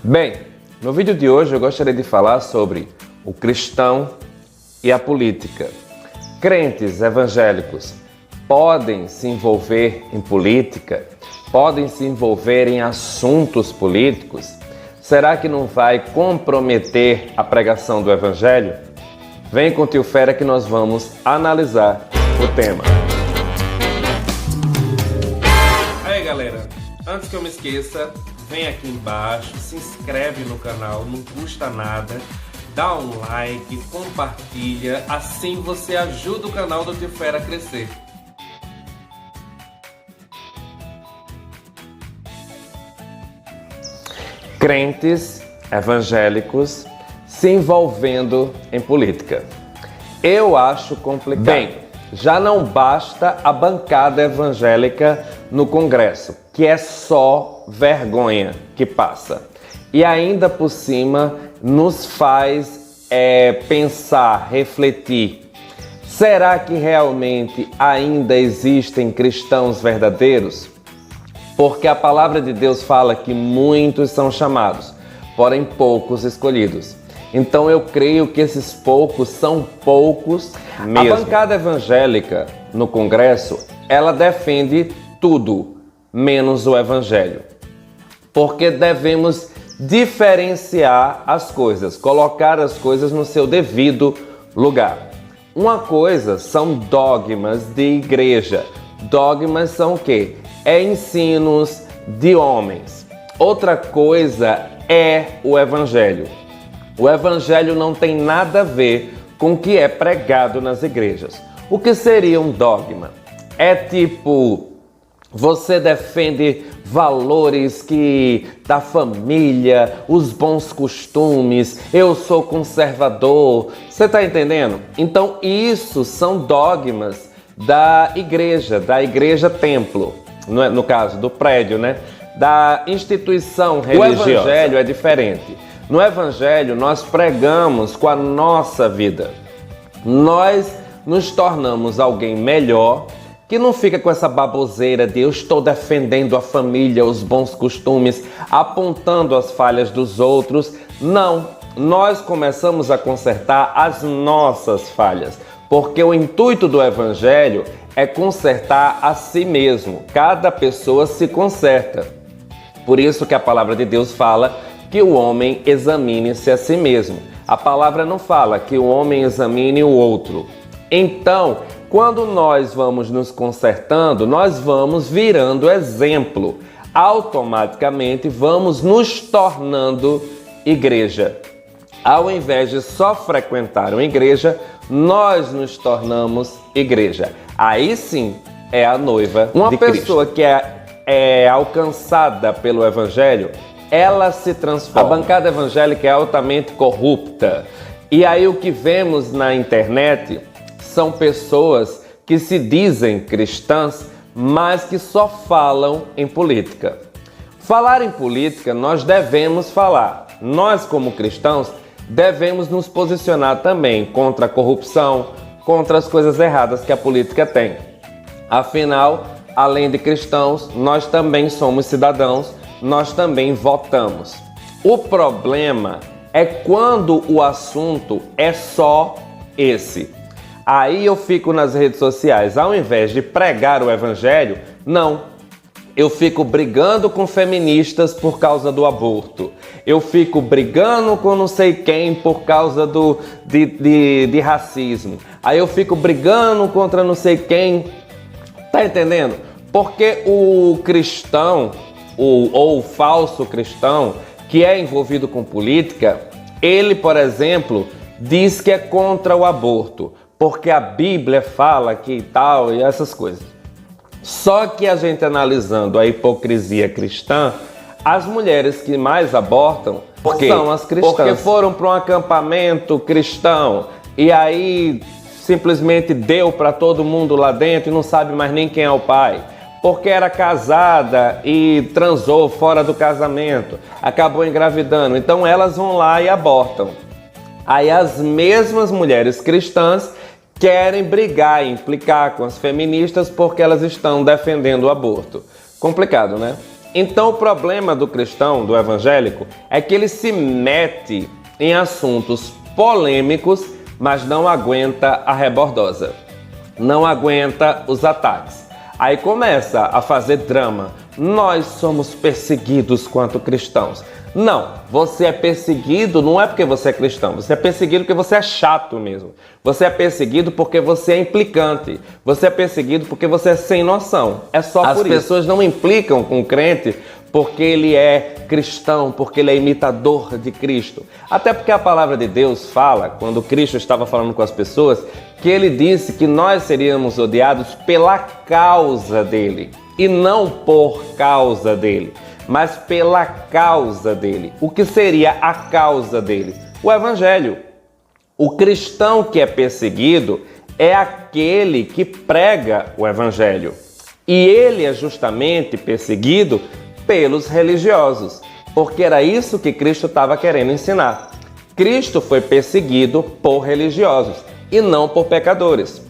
Bem, no vídeo de hoje eu gostaria de falar sobre o cristão e a política. Crentes evangélicos podem se envolver em política? Podem se envolver em assuntos políticos? Será que não vai comprometer a pregação do evangelho? Vem com o Tio Fera que nós vamos analisar o tema. Aí galera, antes que eu me esqueça, vem aqui embaixo, se inscreve no canal, não custa nada, dá um like, compartilha, assim você ajuda o canal do Tio Fera a crescer. Crentes evangélicos se envolvendo em política. Eu acho complicado. Bem, já não basta a bancada evangélica no Congresso, que é só vergonha que passa. E ainda por cima nos faz pensar, refletir. Será que realmente ainda existem cristãos verdadeiros? Porque a palavra de Deus fala que muitos são chamados, porém poucos escolhidos. Então eu creio que esses poucos são poucos mesmo. A bancada evangélica no Congresso, ela defende tudo, menos o evangelho. Porque devemos diferenciar as coisas, colocar as coisas no seu devido lugar. Uma coisa são dogmas de igreja. Dogmas são o quê? Ensinos de homens. Outra coisa é o evangelho. O evangelho não tem nada a ver com o que é pregado nas igrejas. O que seria um dogma? É tipo, você defende valores da família, os bons costumes, eu sou conservador. Você está entendendo? Então isso são dogmas da igreja templo, no caso do prédio, né? Da instituição religiosa. O evangelho é diferente. No evangelho nós pregamos com a nossa vida. Nós nos tornamos alguém melhor, que não fica com essa baboseira de eu estou defendendo a família, os bons costumes, apontando as falhas dos outros. Não, nós começamos a consertar as nossas falhas, porque o intuito do evangelho é consertar a si mesmo. Cada pessoa se conserta. Por isso que a palavra de Deus fala que o homem examine-se a si mesmo. A palavra não fala que o homem examine o outro. Então, quando nós vamos nos consertando, nós vamos virando exemplo. Automaticamente vamos nos tornando igreja. Ao invés de só frequentar uma igreja, nós nos tornamos igreja. Aí sim é a noiva de Cristo. Uma pessoa que é alcançada pelo evangelho, ela se transforma. A bancada evangélica é altamente corrupta. E aí o que vemos na internet são pessoas que se dizem cristãs, mas que só falam em política. Falar em política nós devemos falar. Nós como cristãos devemos nos posicionar também contra a corrupção, contra as coisas erradas que a política tem. Afinal, além de cristãos, nós também somos cidadãos, nós também votamos. O problema é quando o assunto é só esse. Aí eu fico nas redes sociais, ao invés de pregar o evangelho, não. Eu fico brigando com feministas por causa do aborto. Eu fico brigando com não sei quem por causa de racismo. Aí eu fico brigando contra não sei quem. Tá entendendo? Porque o cristão, ou o falso cristão, que é envolvido com política, ele, por exemplo, diz que é contra o aborto, porque a Bíblia fala que tal e essas coisas. Só que a gente analisando a hipocrisia cristã, as mulheres que mais abortam são as cristãs. Porque foram para um acampamento cristão e aí simplesmente deu para todo mundo lá dentro e não sabe mais nem quem é o pai. Porque era casada e transou fora do casamento, acabou engravidando. Então elas vão lá e abortam. Aí as mesmas mulheres cristãs querem brigar e implicar com as feministas porque elas estão defendendo o aborto. Complicado, né? Então o problema do cristão, do evangélico, é que ele se mete em assuntos polêmicos, mas não aguenta a rebordosa, não aguenta os ataques. Aí começa a fazer drama. Nós somos perseguidos quanto cristãos. Não, você é perseguido não é porque você é cristão, você é perseguido porque você é chato mesmo. Você é perseguido porque você é implicante. Você é perseguido porque você é sem noção. É só por isso. As pessoas não implicam com o crente porque ele é cristão, porque ele é imitador de Cristo. Até porque a palavra de Deus fala, quando Cristo estava falando com as pessoas, que ele disse que nós seríamos odiados pela causa dele. E não por causa dele, mas pela causa dele. O que seria a causa dele? O Evangelho. O cristão que é perseguido é aquele que prega o Evangelho. E ele é justamente perseguido pelos religiosos, porque era isso que Cristo estava querendo ensinar. Cristo foi perseguido por religiosos e não por pecadores.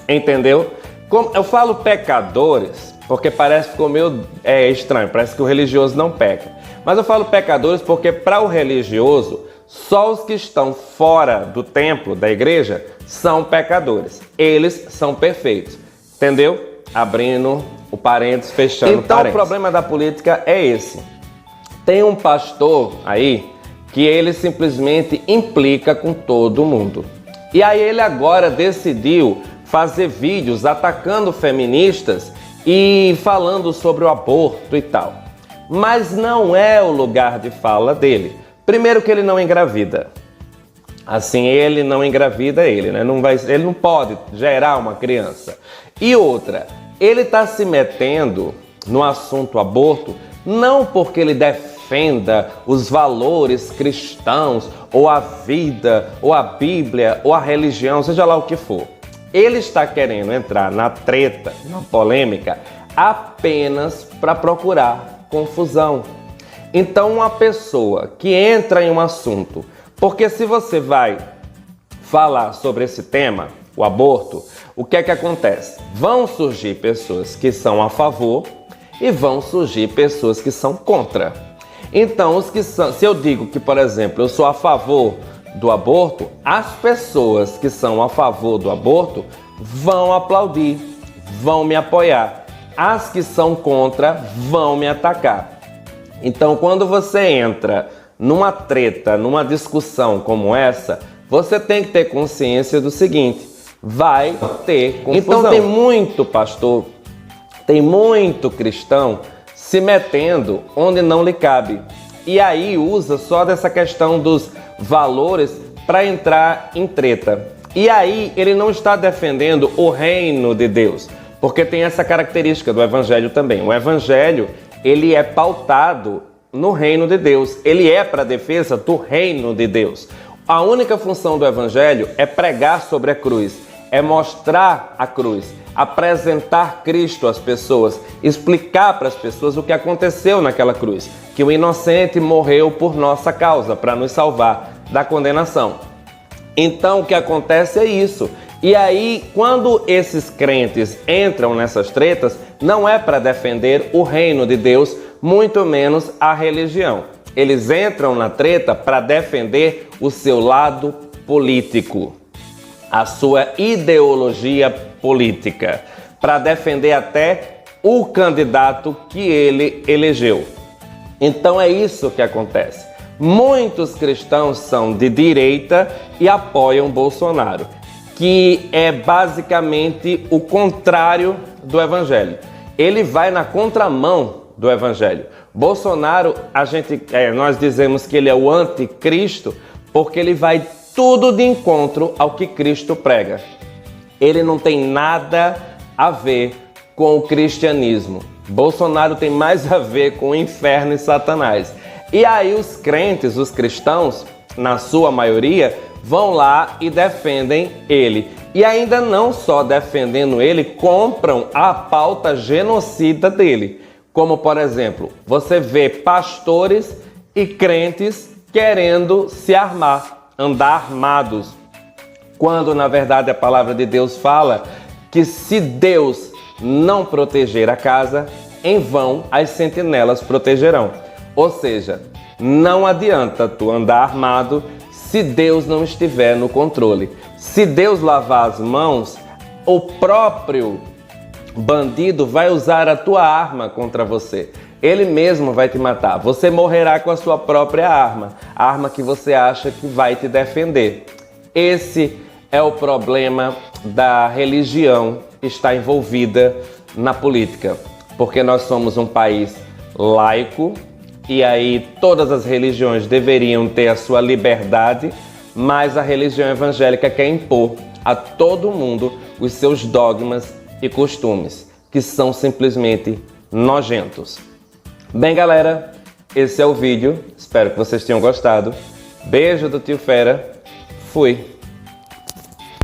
Entendeu? Como eu falo pecadores, porque parece que ficou meio estranho, parece que o religioso não peca. Mas eu falo pecadores porque para o religioso, só os que estão fora do templo, da igreja, são pecadores. Eles são perfeitos. Entendeu? Abrindo o parênteses, fechando o parênteses. Então o problema da política é esse. Tem um pastor aí que ele simplesmente implica com todo mundo. E aí ele agora decidiu fazer vídeos atacando feministas e falando sobre o aborto e tal. Mas não é o lugar de fala dele. Primeiro que ele não engravida. Assim, ele não engravida ele, né? Ele não pode gerar uma criança. E outra, ele está se metendo no assunto aborto não porque ele defenda os valores cristãos, ou a vida, ou a Bíblia, ou a religião, seja lá o que for. Ele está querendo entrar na treta, na polêmica, apenas para procurar confusão. Então, uma pessoa que entra em um assunto, porque se você vai falar sobre esse tema, o aborto, o que é que acontece? Vão surgir pessoas que são a favor e vão surgir pessoas que são contra. Então, os que são, se eu digo que, por exemplo, eu sou a favor do aborto, as pessoas que são a favor do aborto vão aplaudir, vão me apoiar. As que são contra vão me atacar. Então, quando você entra numa treta, numa discussão como essa, você tem que ter consciência do seguinte: vai ter confusão. Então tem muito pastor, tem muito cristão se metendo onde não lhe cabe. E aí usa só dessa questão dos valores para entrar em treta. E aí ele não está defendendo o reino de Deus, porque tem essa característica do evangelho também. O evangelho, ele é pautado no reino de Deus. Ele é para a defesa do reino de Deus. A única função do evangelho é pregar sobre a cruz, é mostrar a cruz, apresentar Cristo às pessoas, explicar para as pessoas o que aconteceu naquela cruz, que o inocente morreu por nossa causa, para nos salvar da condenação. Então o que acontece é isso. E aí, quando esses crentes entram nessas tretas, não é para defender o reino de Deus, muito menos a religião. Eles entram na treta para defender o seu lado político, a sua ideologia política, para defender até o candidato que ele elegeu. Então é isso que acontece. Muitos cristãos são de direita e apoiam Bolsonaro, que é basicamente o contrário do evangelho. Ele vai na contramão do evangelho. Bolsonaro, nós dizemos que ele é o anticristo porque ele vai tudo de encontro ao que Cristo prega. Ele não tem nada a ver com o cristianismo. Bolsonaro tem mais a ver com o inferno e Satanás. E aí os crentes, os cristãos, na sua maioria, vão lá e defendem ele. E ainda não só defendendo ele, compram a pauta genocida dele. Como, por exemplo, você vê pastores e crentes querendo se armar, andar armados. Quando, na verdade, a palavra de Deus fala que se Deus não proteger a casa, em vão as sentinelas protegerão. Ou seja, não adianta tu andar armado se Deus não estiver no controle. Se Deus lavar as mãos, o próprio bandido vai usar a tua arma contra você. Ele mesmo vai te matar. Você morrerá com a sua própria arma, a arma que você acha que vai te defender. Esse é o problema da religião estar envolvida na política, porque nós somos um país laico e aí todas as religiões deveriam ter a sua liberdade, mas a religião evangélica quer impor a todo mundo os seus dogmas e costumes, que são simplesmente nojentos. Bem, galera, esse é o vídeo. Espero que vocês tenham gostado. Beijo do Tio Fera. Fui!